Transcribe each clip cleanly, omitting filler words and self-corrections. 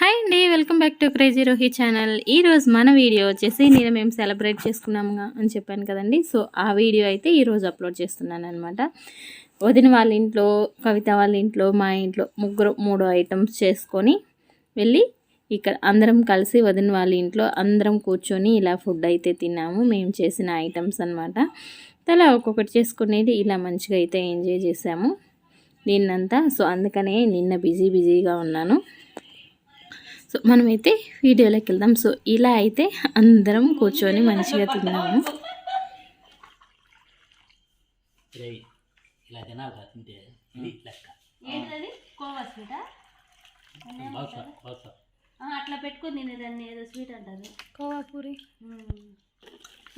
Hi అండి, welcome back to crazy Rohi channel. ఈరోజు మన వీడియో వచ్చేసి నేను మేము సెలబ్రేట్ చేసుకున్నాముగా అని చెప్పాను కదండి. సో ఆ వీడియో అయితే ఈరోజు అప్లోడ్ చేస్తున్నాను అనమాట. వదిన వాళ్ళ ఇంట్లో, కవిత వాళ్ళ ఇంట్లో, మా ఇంట్లో మూడు ఐటమ్స్ చేసుకొని వెళ్ళి ఇక్కడ అందరం కలిసి వదిన వాళ్ళ ఇంట్లో అందరం కూర్చొని ఇలా ఫుడ్ అయితే తిన్నాము. మేము చేసిన ఐటమ్స్ అనమాట. అలా ఒక్కొక్కటి చేసుకునేది ఇలా మంచిగా అయితే ఎంజాయ్ చేసాము నిన్నంతా. సో అందుకనే నిన్న బిజీగా ఉన్నాను. సో మనమైతే వీడియోలోకి వెళ్దాం. సో ఇలా అయితే అందరం కూర్చొని మంచిగా తిన్నాము. అట్లా పెట్టుకుని తినేదాన్ని, ఏదో స్వీట్ అంటారు, కోవా పూరి.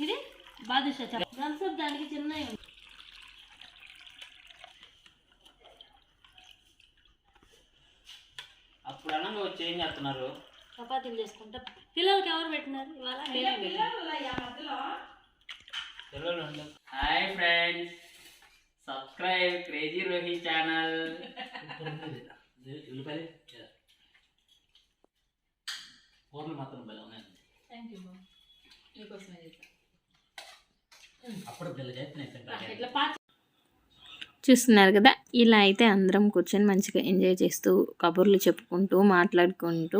ఇది బాదుషా థమ్స్అప్, దానికి చిన్న అప్పుడు అనంగా వచ్చి ఏం చేస్తున్నారు? చపాతీలు చేసుకుంటా. పిల్లలకి ఎవరు పెట్టినారు ఇవాళ? Hi friends, subscribe crazy Rohi channel. ఫోన్లు మాత్రం బలం అప్పుడు చేస్తున్నాయి. చూస్తున్నారు కదా, ఇలా అయితే అందరం కూర్చొని మంచిగా ఎంజాయ్ చేస్తూ కబుర్లు చెప్పుకుంటూ మాట్లాడుకుంటూ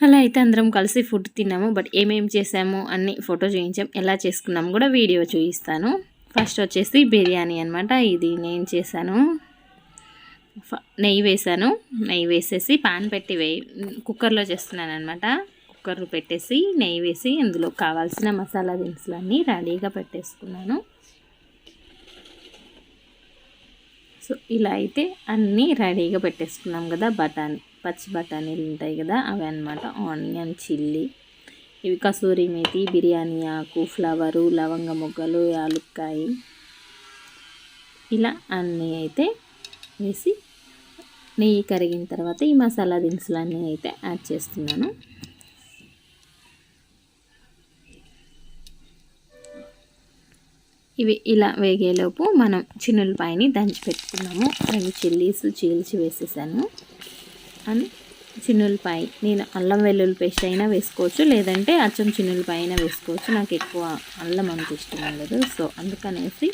అలా అయితే అందరం కలిసి ఫుడ్ తిన్నాము. బట్ ఏమేమి చేసాము అన్ని ఫోటో చూపించాం, ఎలా చేసుకున్నాము కూడా వీడియో చూపిస్తాను. ఫస్ట్ వచ్చేసి బిర్యానీ అనమాట. ఇది నేను చేశాను. నెయ్యి వేసాను. నెయ్యి వేసేసి పాన్ పెట్టి కుక్కర్లో చేస్తున్నాను అనమాట. కుక్కర్ పెట్టేసి నెయ్యి వేసి అందులో కావాల్సిన మసాలా దినుసులన్నీ రెడీగా పెట్టేసుకున్నాను. సో ఇలా అయితే అన్నీ రెడీగా పెట్టేసుకున్నాం కదా. పచ్చి బఠానీలు ఉంటాయి కదా, అవి అన్నమాట. ఆనియన్, చిల్లీ, ఇవి కసూరి మేతి, బిర్యానీ ఆకు, ఫ్లవరు, లవంగ మొగ్గలు, యాలుక్కాయ, ఇలా అన్నీ అయితే వేసి నెయ్యి కరిగిన తర్వాత ఈ మసాలా దినుసులన్నీ అయితే యాడ్ చేస్తున్నాను. ఇవి ఇలా వేగేలోపు మనం చిన్నులపాయని దంచి పెట్టుకున్నాము. 2 చిల్లీస్ చీల్చి వేసేసాను. అండ్ చిన్నులపాయ, నేను అల్లం వెల్లుల్లి పేస్ట్ అయినా వేసుకోవచ్చు, లేదంటే అచ్చం చిన్నులపాయ అయినా వేసుకోవచ్చు. నాకు ఎక్కువ అల్లం అంత ఇష్టం ఉండదు. సో అందుకనేసి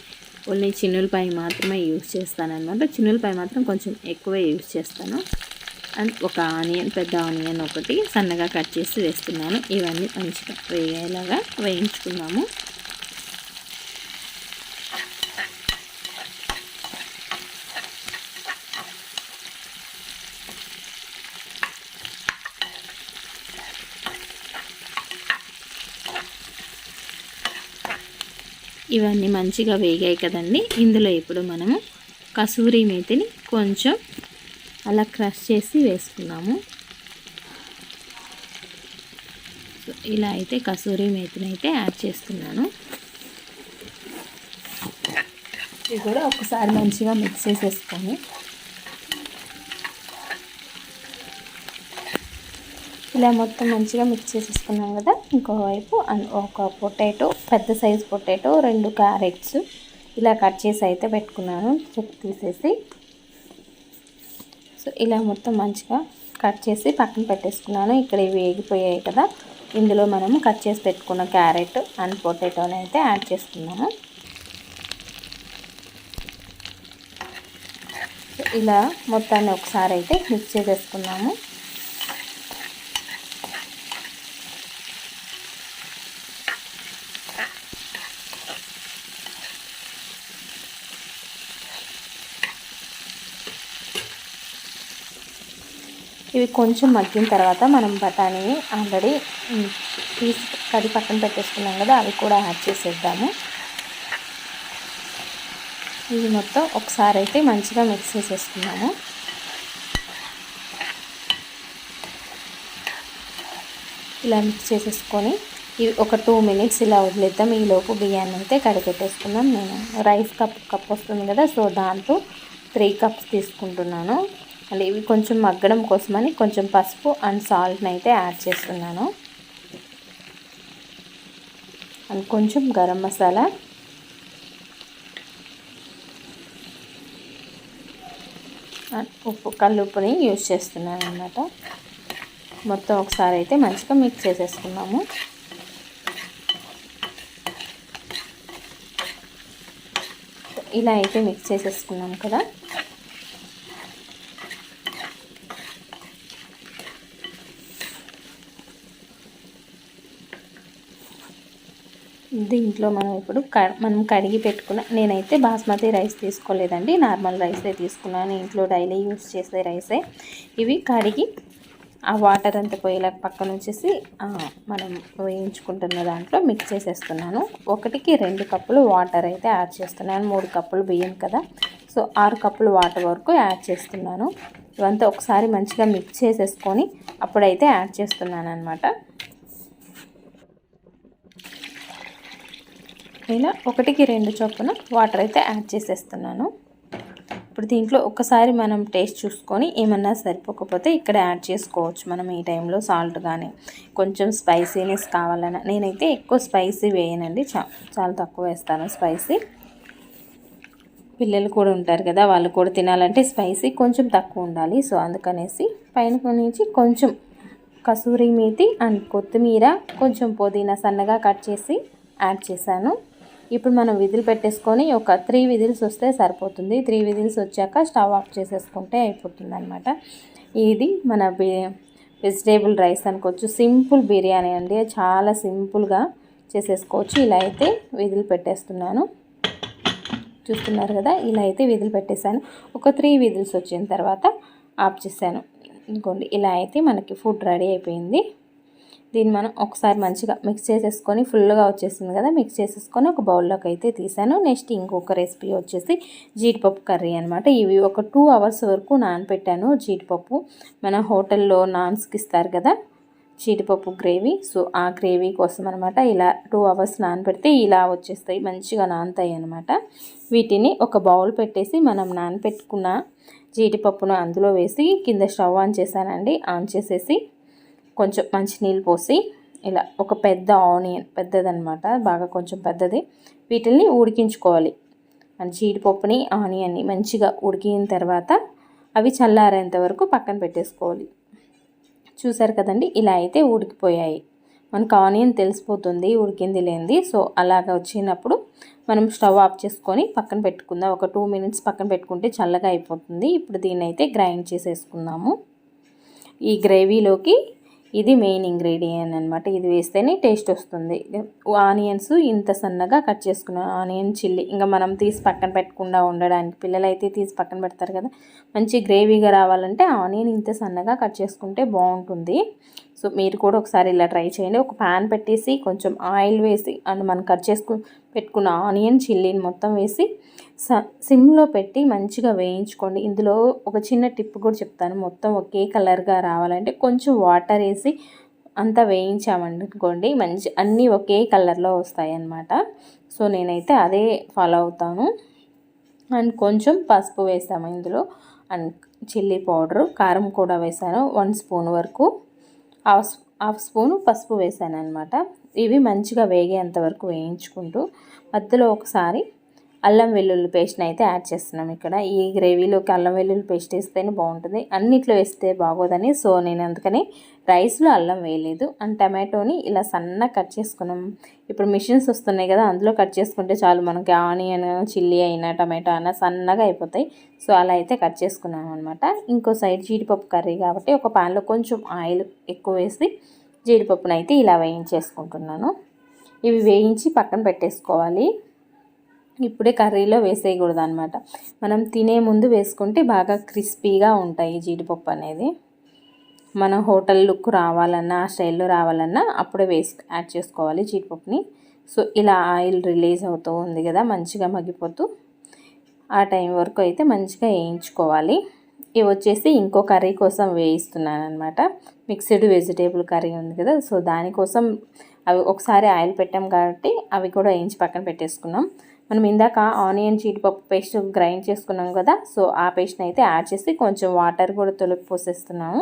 ఓన్లీ చిన్నులపాయ మాత్రమే యూజ్ చేస్తానన్నమాట. చిన్నులపాయ మాత్రం కొంచెం ఎక్కువే యూజ్ చేస్తాను. అండ్ ఒక ఆనియన్, పెద్ద ఆనియన్ ఒకటి సన్నగా కట్ చేసి వేస్తున్నాను. ఇవన్నీ మంచిగా వేగేలాగా వేయించుకున్నాము. ఇవన్నీ మంచిగా వేగాయి కదండి. ఇందులో ఇప్పుడు మనము కసూరి మేతిని కొంచెం అలా క్రష్ చేసి వేసుకున్నాము. సో ఇలా అయితే కసూరి మేతిని అయితే యాడ్ చేస్తున్నాను. ఇది కూడా ఒకసారి మంచిగా మిక్స్ చేసేసుకొని ఇలా మొత్తం మంచిగా మిక్స్ చేసేసుకున్నాం కదా. ఇంకోవైపు ఒక పొటాటో, పెద్ద సైజు పొటాటో, 2 క్యారెట్స్ ఇలా కట్ చేసి అయితే పెట్టుకున్నాను, చెక్కు తీసేసి. సో ఇలా మొత్తం మంచిగా కట్ చేసి పక్కన పెట్టేసుకున్నాను. ఇక్కడ ఇవి వేగిపోయాయి కదా, ఇందులో మనము కట్ చేసి పెట్టుకున్న క్యారెట్ అండ్ పొటాటోని అయితే యాడ్ చేసుకున్నాము. ఇలా మొత్తాన్ని ఒకసారి అయితే మిక్స్ చేసేసుకున్నాము. ఇవి కొంచెం మగ్గిన తర్వాత మనం బఠానీని ఆల్రెడీ తీసి కడి పక్కన పెట్టేసుకున్నాం కదా, అవి కూడా యాడ్ చేసేద్దాము. ఇవి మొత్తం ఒకసారి అయితే మంచిగా మిక్స్ చేసేసుకున్నాము. ఇలా మిక్స్ చేసేసుకొని ఇవి ఒక 2 మినిట్స్ ఇలా వదిలేద్దాం. ఈలోపు బియ్యాన్ని అయితే కడిగెట్టేసుకుందాం. నేను రైస్ కప్ వస్తుంది కదా, సో దాంతో 3 కప్స్ తీసుకుంటున్నాను. అండ్ ఇవి కొంచెం మగ్గడం కోసమని కొంచెం పసుపు అండ్ సాల్ట్ని అయితే యాడ్ చేస్తున్నాను. అండ్ కొంచెం గరం మసాలా, ఉప్పు, కల్లుప్పుని యూజ్ చేస్తున్నాను అన్నమాట. మొత్తం ఒకసారి అయితే మంచిగా మిక్స్ చేసేసుకున్నాము. ఇలా అయితే మిక్స్ చేసేసుకున్నాం కదా. దీంట్లో మనం ఇప్పుడు మనం కడిగి పెట్టుకున్న, నేనైతే బాస్మతి రైస్ తీసుకోలేదండి, నార్మల్ రైసే తీసుకున్నాను. ఇంట్లో డైలీ యూస్ చేసే రైసే. ఇవి కడిగి ఆ వాటర్ అంతా పోయేలా పక్కన వచ్చేసి మనం వేయించుకుంటున్న దాంట్లో మిక్స్ చేసేస్తున్నాను. 1కి 2 కప్పులు వాటర్ అయితే యాడ్ చేస్తున్నాను. 3 కప్పులు బియ్యం కదా, సో 6 కప్పులు వాటర్ వరకు యాడ్ చేస్తున్నాను. ఇవంతా ఒకసారి మంచిగా మిక్స్ చేసేసుకొని అప్పుడైతే యాడ్ చేస్తున్నాను అనమాట. ఇలా 1కి 2 చొప్పున వాటర్ అయితే యాడ్ చేసేస్తున్నాను. ఇప్పుడు దీంట్లో ఒకసారి మనం టేస్ట్ చూసుకొని ఏమన్నా సరిపోకపోతే ఇక్కడ యాడ్ చేసుకోవచ్చు మనం ఈ టైంలో సాల్ట్ కానీ. కొంచెం స్పైసీనెస్ కావాలన్నా, నేనైతే ఎక్కువ స్పైసీ వేయనండి, చాలా తక్కువ వేస్తాను స్పైసీ. పిల్లలు కూడా ఉంటారు కదా, వాళ్ళు కూడా తినాలంటే స్పైసీ కొంచెం తక్కువ ఉండాలి. సో అందుకనేసి పైన నుంచి కొంచెం కసూరి మేతి అండ్ కొత్తిమీర, కొంచెం పుదీనా సన్నగా కట్ చేసి యాడ్ చేశాను. ఇప్పుడు మనం విజిల్ పెట్టేసుకొని ఒక 3 విజిల్స్ వస్తే సరిపోతుంది. 3 విజిల్స్ వచ్చాక స్టవ్ ఆఫ్ చేసేసుకుంటే అయిపోతుంది అనమాట. ఇది మన వెజిటేబుల్ రైస్ అనుకోవచ్చు. సింపుల్ బిర్యానీ అండి, చాలా సింపుల్గా చేసేసుకోవచ్చు. ఇలా అయితే విజిల్ పెట్టేస్తున్నాను, చూస్తున్నారు కదా. ఇలా అయితే విజిల్ పెట్టేశాను. ఒక 3 విజిల్స్ వచ్చిన తర్వాత ఆఫ్ చేశాను. ఇంకోండి, ఇలా అయితే మనకి ఫుడ్ రెడీ అయిపోయింది. దీన్ని మనం ఒకసారి మంచిగా మిక్స్ చేసేసుకొని, ఫుల్గా వచ్చేసింది కదా, మిక్స్ చేసేసుకొని ఒక బౌల్లోకి అయితే తీసాను. నెక్స్ట్ ఇంకొక రెసిపీ వచ్చేసి జీడిపప్పు కర్రీ అనమాట. ఇవి ఒక 2 అవర్స్ వరకు నానపెట్టాను. జీడిపప్పు మన హోటల్లో నాన్స్కి ఇస్తారు కదా జీడిపప్పు గ్రేవీ, సో ఆ గ్రేవీ కోసం అనమాట. ఇలా 2 అవర్స్ నానపెడితే ఇలా వచ్చేస్తాయి, మంచిగా నానతాయి అనమాట. వీటిని ఒక బౌల్ పెట్టేసి మనం నానపెట్టుకున్న జీడిపప్పును అందులో వేసి కింద స్టవ్ ఆన్ చేశానండి. ఆన్ చేసేసి కొంచెం మంచి నీళ్ళు పోసి ఇలా ఒక పెద్ద ఆనియన్, పెద్దదనమాట, బాగా కొంచెం పెద్దది, వీటిల్ని ఉడికించుకోవాలి. అండ్ జీడిపప్పుని ఆనియన్ని మంచిగా ఉడికిన తర్వాత అవి చల్లారేంత వరకు పక్కన పెట్టేసుకోవాలి. చూసారు కదండి, ఇలా అయితే ఉడికిపోయాయి. మనకు ఆనియన్ తెలిసిపోతుంది ఉడికింది లేనిది. సో అలాగ వచ్చినప్పుడు మనం స్టవ్ ఆఫ్ చేసుకొని పక్కన పెట్టుకుందాం. ఒక 2 మినిట్స్ పక్కన పెట్టుకుంటే చల్లగా అయిపోతుంది. ఇప్పుడు దీన్ని అయితే గ్రైండ్ చేసేసుకుందాము. ఈ గ్రేవీలోకి ఇది మెయిన్ ఇంగ్రీడియంట్ అనమాట. ఇది వేస్తేనే టేస్ట్ వస్తుంది. ఆనియన్స్ ఇంత సన్నగా కట్ చేసుకున్నాను, ఆనియన్ చిల్లీ. ఇంకా మనం తీసి పక్కన పెట్టకుండా ఉండడానికి, పిల్లలు అయితే తీసి పక్కన పెడతారు కదా, మంచి గ్రేవీగా రావాలంటే ఆనియన్ ఇంత సన్నగా కట్ చేసుకుంటే బాగుంటుంది. సో మీరు కూడా ఒకసారి ఇలా ట్రై చేయండి. ఒక ప్యాన్ పెట్టేసి కొంచెం ఆయిల్ వేసి అండ్ మనం కట్ పెట్టుకున్న ఆనియన్ చిల్లీని మొత్తం వేసి సిమ్లో పెట్టి మంచిగా వేయించుకోండి. ఇందులో ఒక చిన్న టిప్ కూడా చెప్తాను. మొత్తం ఒకే కలర్గా రావాలంటే కొంచెం వాటర్ వేసి అంతా వేయించామనుకోండి, మంచి అన్నీ ఒకే కలర్లో వస్తాయి అన్నమాట. సో నేనైతే అదే ఫాలో అవుతాను. అండ్ కొంచెం పసుపు వేసాము ఇందులో, అండ్ చిల్లీ పౌడరు, కారం కూడా వేసాను 1 స్పూన్ వరకు, హాఫ్ స్పూను పసుపు వేసాను అనమాట. ఇవి మంచిగా వేగేంత వరకు వేయించుకుంటూ మధ్యలో ఒకసారి అల్లం వెల్లుల్లి పేస్ట్ని అయితే యాడ్ చేస్తున్నాం. ఇక్కడ ఈ గ్రేవీలోకి అల్లం వెల్లుల్లి పేస్ట్ వేస్తేనే బాగుంటుంది, అన్నిట్లో వేస్తే బాగోదని. సో నేను అందుకని రైస్లో అల్లం వేయలేదు. అండ్ టమాటోని ఇలా సన్నగా కట్ చేసుకున్నాం. ఇప్పుడు మిషన్స్ వస్తున్నాయి కదా, అందులో కట్ చేసుకుంటే చాలు, మనకి ఆనియన్ చిల్లీ అయినా టమాటో అయినా సన్నగా అయిపోతాయి. సో అలా అయితే కట్ చేసుకున్నాం అనమాట. ఇంకో సైడ్ జీడిపప్పు కర్రీ కాబట్టి ఒక ప్యాన్లో కొంచెం ఆయిల్ ఎక్కువ వేసి జీడిపప్పును అయితే ఇలా వేయించేసుకుంటున్నాను. ఇవి వేయించి పక్కన పెట్టేసుకోవాలి. ఇప్పుడే కర్రీలో వేసేయకూడదు అనమాట. మనం తినే ముందు వేసుకుంటే బాగా క్రిస్పీగా ఉంటాయి జీడిపప్పు అనేది. మన హోటల్ లుక్ రావాలన్నా, ఆ స్టైల్లో రావాలన్నా అప్పుడే యాడ్ చేసుకోవాలి జీడిపప్పుని. సో ఇలా ఆయిల్ రిలీజ్ అవుతూ ఉంది కదా, మంచిగా మగ్గిపోతూ, ఆ టైం వరకు అయితే మంచిగా వేయించుకోవాలి. ఇవి వచ్చేసి ఇంకో కర్రీ కోసం వేయిస్తున్నాను అనమాట. మిక్స్డ్ వెజిటేబుల్ కర్రీ ఉంది కదా, సో దానికోసం అవి ఒకసారి ఆయిల్ పెట్టాం కాబట్టి అవి కూడా వేయించి పక్కన పెట్టేసుకున్నాం. మనం ఇందాక ఆనియన్ జీడిపప్పు పేస్ట్ గ్రైండ్ చేసుకున్నాం కదా, సో ఆ పేస్ట్ని అయితే యాడ్ చేసి కొంచెం వాటర్ కూడా తొలిపి పోసేస్తున్నాము.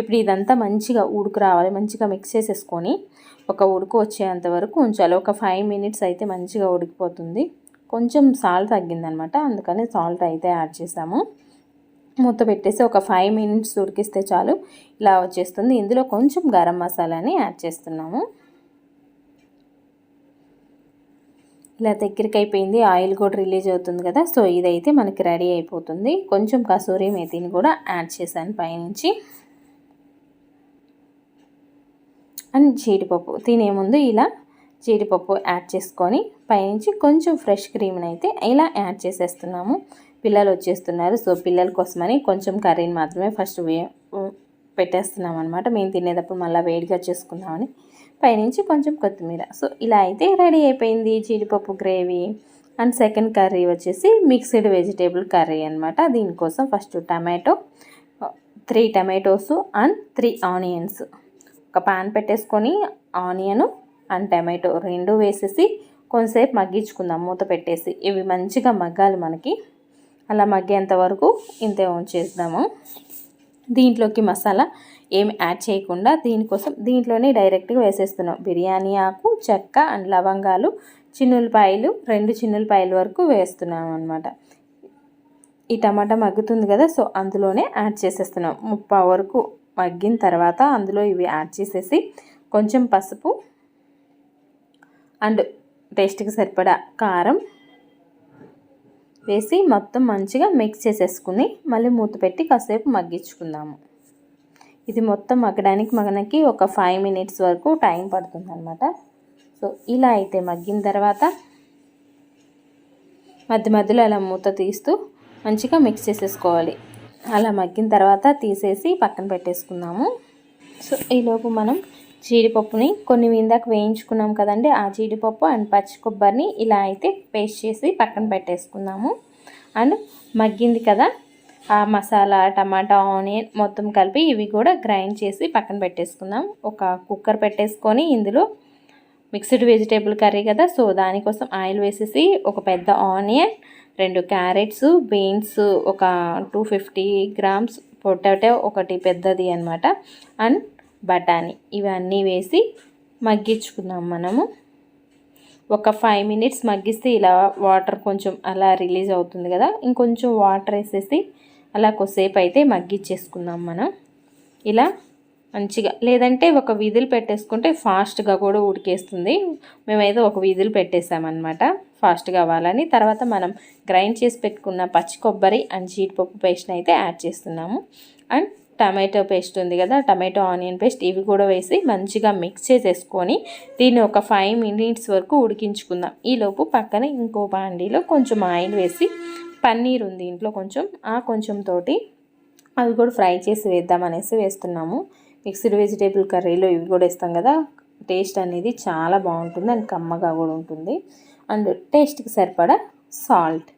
ఇప్పుడు ఇదంతా మంచిగా ఉడుకు రావాలి, మంచిగా మిక్స్ చేసేసుకొని ఒక ఉడుకు వచ్చేంత వరకు ఉంచాలి. ఒక 5 మినిట్స్ అయితే మంచిగా ఉడికిపోతుంది. కొంచెం సాల్ట్ తగ్గిందనమాట, అందుకని సాల్ట్ అయితే యాడ్ చేసాము. మూత పెట్టేసి ఒక 5 మినిట్స్ ఉడికిస్తే చాలు ఇలా వచ్చేస్తుంది. ఇందులో కొంచెం గరం మసాలాని యాడ్ చేస్తున్నాము. ఇలా దగ్గరికి అయిపోయింది, ఆయిల్ కూడా రిలీజ్ అవుతుంది కదా. సో ఇదైతే మనకి రెడీ అయిపోతుంది. కొంచెం కసూరి మేతిని కూడా యాడ్ చేశాను పైనుంచి. అండ్ జీడిపప్పు తినే ముందు ఇలా జీడిపప్పు యాడ్ చేసుకొని పైనుంచి కొంచెం ఫ్రెష్ క్రీమ్ని అయితే ఇలా యాడ్ చేసేస్తున్నాము. పిల్లలు వచ్చేస్తున్నారు, సో పిల్లల కోసమని కొంచెం కర్రీని మాత్రమే ఫస్ట్ పెట్టేస్తున్నాం అనమాట. మేము తినేటప్పుడు మళ్ళీ వేడిగా చేసుకుందామని పైనుంచి కొంచెం కొత్తిమీర. సో ఇలా అయితే రెడీ అయిపోయింది జీడిపప్పు గ్రేవీ. అండ్ సెకండ్ కర్రీ వచ్చేసి మిక్స్డ్ వెజిటేబుల్ కర్రీ అనమాట. దీనికోసం ఫస్ట్ 3 టమాటోస్ అండ్ 3 ఆనియన్స్ ఒక పాన్ పెట్టేసుకొని ఆనియన్ అండ్ టమాటో 2 వేసేసి కొంతసేపు మగ్గించుకుందాం మూత పెట్టేసి. ఇవి మంచిగా మగ్గాలి మనకి. అలా మగ్గేంత వరకు ఇంతే ఉంచేద్దాము. దీంట్లోకి మసాలా ఏమి యాడ్ చేయకుండా దీనికోసం దీంట్లోనే డైరెక్ట్గా వేసేస్తున్నాం. బిర్యానీ ఆకు, చెక్క అండ్ లవంగాలు, చిన్నులపాయలు 2 చిన్నులపాయల వరకు వేస్తున్నాం అనమాట. ఈ టమాటా మగ్గుతుంది కదా, సో అందులోనే యాడ్ చేసేస్తున్నాం. 30 వరకు మగ్గిన తర్వాత అందులో ఇవి యాడ్ చేసేసి కొంచెం పసుపు అండ్ టేస్ట్కి సరిపడా కారం వేసి మొత్తం మంచిగా మిక్స్ చేసేసుకుని మళ్ళీ మూత పెట్టి కాసేపు మగ్గించుకుందాము. ఇది మొత్తం మగ్గడానికి మనకి ఒక 5 మినిట్స్ వరకు టైం పడుతుంది అనమాట. సో ఇలా అయితే మగ్గిన తర్వాత మధ్య మధ్యలో అలా మూత తీస్తూ మంచిగా మిక్స్ చేసేసుకోవాలి. అలా మగ్గిన తర్వాత తీసేసి పక్కన పెట్టేసుకుందాము. సో ఈలోపు మనం జీడిపప్పుని కొన్ని ఇందాక వేయించుకున్నాం కదండి, ఆ జీడిపప్పు అండ్ పచ్చి కొబ్బరిని ఇలా అయితే పేస్ట్ చేసి పక్కన పెట్టేసుకుందాము. అండ్ మగ్గింది కదా ఆ మసాలా, టమాటా, ఆనియన్ మొత్తం కలిపి ఇవి కూడా గ్రైండ్ చేసి పక్కన పెట్టేసుకుందాం. ఒక కుక్కర్ పెట్టేసుకొని ఇందులో మిక్స్డ్ వెజిటేబుల్ కర్రీ కదా, సో దానికోసం ఆయిల్ వేసేసి ఒక పెద్ద ఆనియన్, 2 క్యారెట్స్, బీన్స్, ఒక 250 గ్రామ్స్ పొటాటో ఒకటి పెద్దది అనమాట, అండ్ బఠానీ ఇవన్నీ వేసి మగ్గించుకుందాం మనము. ఒక 5 మినిట్స్ మగ్గిస్తే ఇలా వాటర్ కొంచెం అలా రిలీజ్ అవుతుంది కదా, ఇంకొంచెం వాటర్ వేసేసి అలా కొద్దిసేపు అయితే మగ్గిచ్చేసుకుందాం మనం. ఇలా మంచిగా, లేదంటే ఒక విజిల్ పెట్టేసుకుంటే ఫాస్ట్గా కూడా ఉడికేస్తుంది. మేమైతే ఒక విజిల్ పెట్టేసామన్నమాట ఫాస్ట్గా అవ్వాలని. తర్వాత మనం గ్రైండ్ చేసి పెట్టుకున్న పచ్చి కొబ్బరి అండ్ జీడిపప్పు పేస్ట్ని అయితే యాడ్ చేస్తున్నాము. అండ్ టమాటో పేస్ట్ ఉంది కదా, టమాటో ఆనియన్ పేస్ట్ ఇవి కూడా వేసి మంచిగా మిక్స్ చేసేసుకొని దీన్ని ఒక 5 మినిట్స్ వరకు ఉడికించుకుందాం. ఈలోపు పక్కన ఇంకో బాండీలో కొంచెం ఆయిల్ వేసి పన్నీర్ ఉంది ఇంట్లో కొంచెం తోటి అవి కూడా ఫ్రై చేసి వేద్దామనేసి వేస్తున్నాము. మిక్స్డ్ వెజిటేబుల్ కర్రీలో ఇవి కూడా వేస్తాం కదా, టేస్ట్ అనేది చాలా బాగుంటుంది అండ్ కమ్మగా కూడా ఉంటుంది. అండ్ టేస్ట్కి సరిపడా సాల్ట్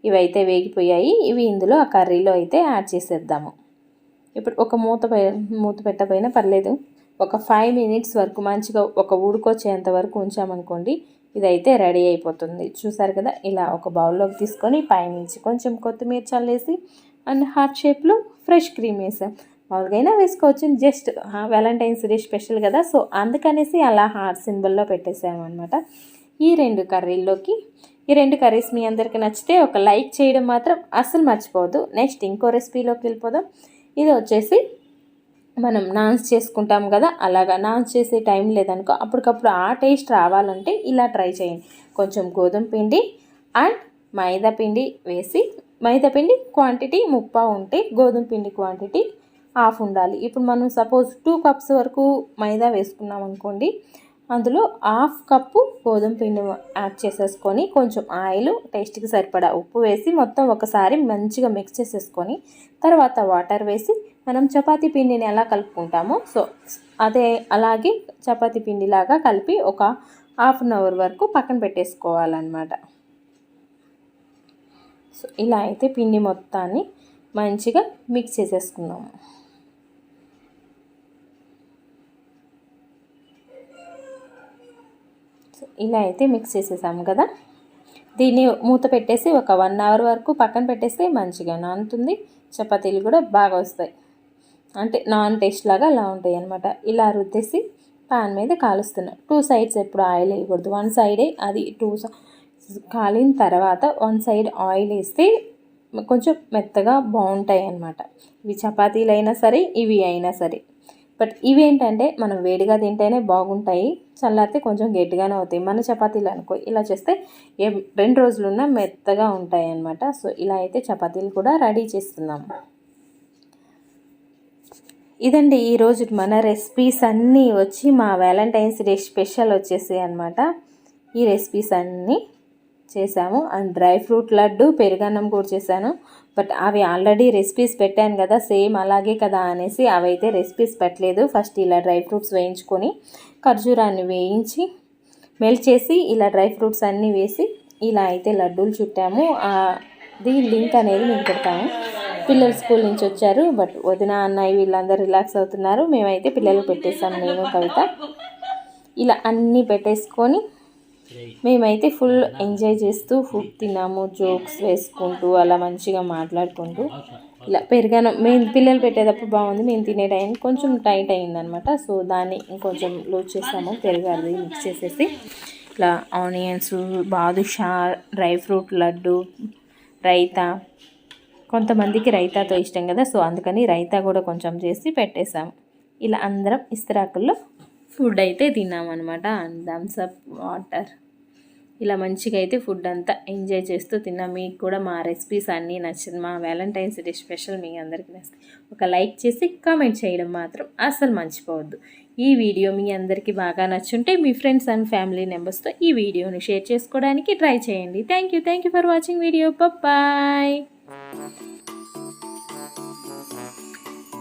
ఇవైతే వేగిపోయాయి. ఇవి ఇందులో ఆ కర్రీలో అయితే యాడ్ చేసేద్దాము. ఇప్పుడు ఒక మూత పెట్టకపోయినా పర్లేదు, ఒక 5 మినిట్స్ వరకు మంచిగా ఒక ఉడికొచ్చేంత వరకు ఉంచామనుకోండి, ఇదైతే రెడీ అయిపోతుంది. చూసారు కదా, ఇలా ఒక బౌల్లోకి తీసుకొని పైనుంచి కొంచెం కొత్తిమీర చల్లేసి అండ్ హార్ట్ షేప్లో ఫ్రెష్ క్రీమ్ వేసాం. మామూలుగా వేసుకోవచ్చు, జస్ట్ వ్యాలంటైన్స్ డే స్పెషల్ కదా, సో అందుకనేసి అలా హార్ట్ సింబల్లో పెట్టేసాము అనమాట. ఈ 2 కర్రీల్లోకి ఈ 2 కర్రీస్ మీ అందరికీ నచ్చితే ఒక లైక్ చేయడం మాత్రం అస్సలు మర్చిపోవద్దు. నెక్స్ట్ ఇంకో రెసిపీలోకి వెళ్ళిపోదాం. ఇది వచ్చేసి మనం నాన్స్ చేసుకుంటాం కదా, అలాగా నాన్స్ చేసే టైం లేదనుకో అప్పటికప్పుడు ఆ టేస్ట్ రావాలంటే ఇలా ట్రై చేయండి. కొంచెం గోధుమ పిండి అండ్ మైదా పిండి వేసి, మైదా పిండి క్వాంటిటీ 30 ఉంటే గోధుమ పిండి క్వాంటిటీ 1/2 ఉండాలి. ఇప్పుడు మనం సపోజ్ 2 కప్స్ వరకు మైదా వేసుకున్నాం అనుకోండి, అందులో 1/2 కప్పు గోధుమ పిండి యాడ్ చేసేసుకొని కొంచెం ఆయిల్, టేస్ట్కి సరిపడా ఉప్పు వేసి మొత్తం ఒకసారి మంచిగా మిక్స్ చేసేసుకొని తర్వాత వాటర్ వేసి మనం చపాతీ పిండిని ఎలా కలుపుకుంటామో సో అలాగే చపాతీ పిండిలాగా కలిపి ఒక 1/2 అవర్ వరకు పక్కన పెట్టేసుకోవాలన్నమాట. సో ఇలా అయితే పిండి మొత్తాన్ని మంచిగా మిక్స్ చేసేసుకున్నాము. ఇలా అయితే మిక్స్ చేసేసాము కదా, దీన్ని మూత పెట్టేసి ఒక 1 అవర్ వరకు పక్కన పెట్టేస్తే మంచిగా నానుతుంది. చపాతీలు కూడా బాగా వస్తాయి, అంటే నాన్ టేస్ట్ లాగా అలా ఉంటాయి అన్నమాట. ఇలా రుద్దేసి పాన్ మీద కాలుస్తున్నాం. 2 సైడ్స్ ఎప్పుడు ఆయిల్ వేయకూడదు, 1 సైడే అది 2 కాలిన తర్వాత 1 సైడ్ ఆయిల్ వేస్తే కొంచెం మెత్తగా బాగుంటాయి అన్నమాట. ఇవి చపాతీలు అయినా సరే, ఇవి అయినా సరే. బట్ ఇవి ఏంటంటే మనం వేడిగా తింటేనే బాగుంటాయి, చల్లారితే కొంచెం గట్టిగానే అవుతాయి. మన చపాతీలు అనుకో ఇలా చేస్తే 2 రోజులున్నా మెత్తగా ఉంటాయి అన్నమాట. సో ఇలా అయితే చపాతీలు కూడా రెడీ చేస్తున్నాం. ఇదండి ఈరోజు మన రెసిపీస్ అన్నీ వచ్చి మా వ్యాలంటైన్స్ డే స్పెషల్ వచ్చేసాయి అన్నమాట. ఈ రెసిపీస్ అన్నీ చేశాము. అండ్ డ్రై ఫ్రూట్ లడ్డు, పెరుగన్నం కూడా చేశాను. బట్ అవి ఆల్రెడీ రెసిపీస్ పెట్టాను కదా, సేమ్ అలాగే కదా అనేసి అవైతే రెసిపీస్ పెట్టలేదు. ఫస్ట్ ఇలా డ్రై ఫ్రూట్స్ వేయించుకొని ఖర్జూరాన్ని వేయించి మెల్ట్ చేసి ఇలా డ్రై ఫ్రూట్స్ అన్నీ వేసి ఇలా అయితే లడ్డూలు చుట్టాము. దీని లింక్ అనేది మేము పెడతాము. పిల్లలు స్కూల్ నుంచి వచ్చారు, బట్ వదిన అన్నయ్య వీళ్ళందరూ రిలాక్స్ అవుతున్నారు. మేమైతే పిల్లలు పెట్టేసాము, నేను కవిత. ఇలా అన్నీ పెట్టేసుకొని మేమైతే ఫుల్ ఎంజాయ్ చేస్తూ ఫుడ్ తిన్నాము, జోక్స్ వేసుకుంటూ అలా మంచిగా మాట్లాడుకుంటూ. ఇలా పెరుగన్నం మేము పిల్లలు పెట్టేటప్పుడు బాగుంది, మేము తినే టైం కొంచెం టైట్ అయిందనమాట. సో దాన్ని ఇంకొంచెం లూజ్ చేసాము, పెరుగు అది మిక్స్ చేసేసి ఇట్లా onions, badusha, dry fruit laddu, raita. కొంతమందికి రైతాతో ఇష్టం కదా, సో అందుకని రైతా కూడా కొంచెం చేసి పెట్టేసాము. ఇలా అందరం ఇస్తరాకుల్లో ఫుడ్ అయితే తిన్నామన్నమాట. అండ్ థమ్స్ అప్, వాటర్, ఇలా మంచిగా అయితే ఫుడ్ అంతా ఎంజాయ్ చేస్తూ తిన్నాం. మీకు కూడా మా రెసిపీస్ అన్నీ నచ్చింది, మా వ్యాలంటైన్స్ డే స్పెషల్ మీ అందరికీ నచ్చింది. ఒక లైక్ చేసి కామెంట్ చేయడం మాత్రం అస్సలు మర్చిపోవద్దు. ఈ వీడియో మీ అందరికీ బాగా నచ్చుంటే మీ ఫ్రెండ్స్ అండ్ ఫ్యామిలీ మెంబర్స్తో ఈ వీడియోని షేర్ చేసుకోవడానికి ట్రై చేయండి. Thank you for watching video. Bye.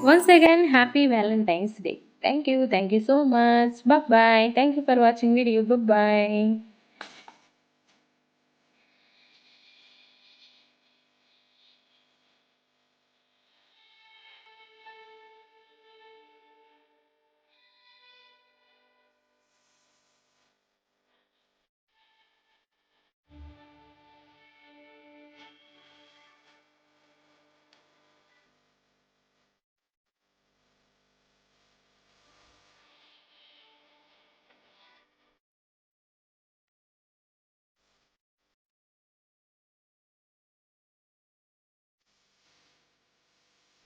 Once again, happy Valentine's Day. Thank you so much. Bye bye. Thank you for watching video. Bye bye.